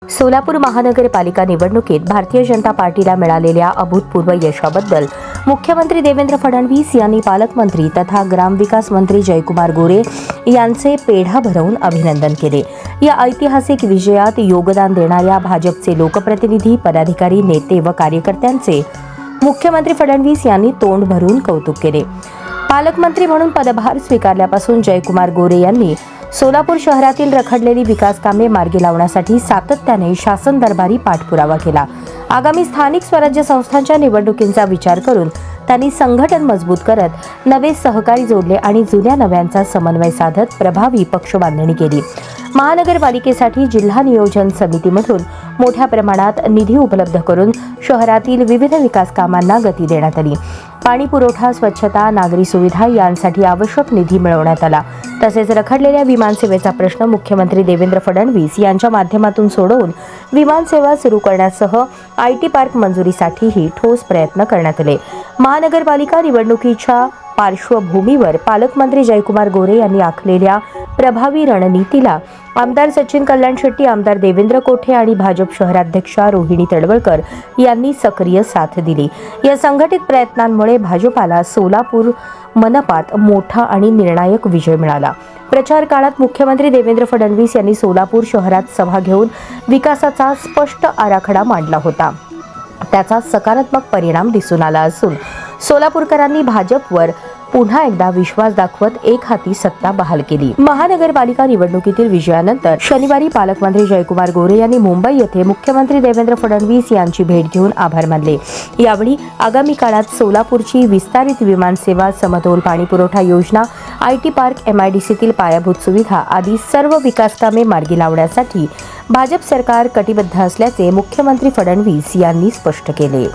सोलापूर महानगरपालिका निवडणुकीत भारतीय जनता पार्टीला मिळालेल्या अभूतपूर्व यशाबद्दल मुख्यमंत्री देवेंद्र फडणवीस यांनी पालकमंत्री तथा ग्रामविकास मंत्री जयकुमार गोरे यांचे पेढा भरवून अभिनंदन केले। या ऐतिहासिक विजयात योगदान देणाऱ्या भाजपचे लोकप्रतिनिधी, पदाधिकारी, नेते व कार्यकर्त्यांचे मुख्यमंत्री फडणवीस यांनी तोंड भरून कौतुक केले। पालकमंत्री म्हणून पदभार स्वीकारल्यापासून जयकुमार गोरे यांनी सोलापूर शहरातील रखडलेली विकास कामे मार्गी लावण्यासाठी सातत्याने शासन दरबारी पाठपुरावा केला। आगामी स्थानिक स्वराज्य संस्थांच्या निवडणुकींचा विचार करून त्यांनी संघटन मजबूत करत नवे सहकारी जोडले आणि जुन्या नव्यांचा समन्वय साधत प्रभावी पक्ष बांधणी केली। महानगरपालिकेसाठी जिल्हा नियोजन समितीमधून मोठ्या प्रमाणात निधी उपलब्ध करून शहरातील विविध विकास कामांना गती देण्यात आली। पाणी पुरवठा, स्वच्छता, नागरी सुविधा यांसाठी आवश्यक निधी मिळवण्यात आला। तसेच रखडलेल्या विमानसेवेचा प्रश्न मुख्यमंत्री देवेंद्र फडणवीस यांच्या माध्यमातून सोडवून विमानसेवा सुरू करण्यासह IT पार्क मंजुरीसाठीही ठोस प्रयत्न करण्यात आले। महानगरपालिका निवडणुकीच्या पार्श्वभूमीवर पालकमंत्री जयकुमार गोरे यांनी आखलेल्या प्रभावी रणनीतीला आमदार सचिन कल्याण शेट्टी, आमदार देवेंद्र कोठे आणि भाजप शहराध्यक्षा रोहिणी तडवळकर यांनी सक्रिय साथ दिली। या संघटित प्रयत्नांमुळे भाजपाला सोलापूर मनपात मोठा आणि निर्णायक विजय मिळाला। प्रचार काळात मुख्यमंत्री देवेंद्र फडणवीस यांनी सोलापूर शहरात सभा घेऊन विकासाचा स्पष्ट आराखडा मांडला होता। त्याचा सकारात्मक परिणाम दिसून आला असून सोलापूरकरांनी भाजपवर पुन्हा एकदा विश्वास दाखवत एकहाती सत्ता बहाल केली। महानगरपालिका निवडणुकीतील विजयानंतर शनिवारी पालकमंत्री जयकुमार गोरे यांनी मुंबई येथे मुख्यमंत्री देवेंद्र फडणवीस यांची भेट घेऊन आभार मानले। यावेळी आगामी काळात सोलापूरची विस्तारित विमानसेवा, समतोल पाणीपुरवठा योजना, IT पार्क, MIDCतील पायाभूत सुविधा आदी सर्व विकास कामे मार्गी लावण्यासाठी भाजप सरकार कटिबद्ध असल्याचे मुख्यमंत्री फडणवीस यांनी स्पष्ट केले।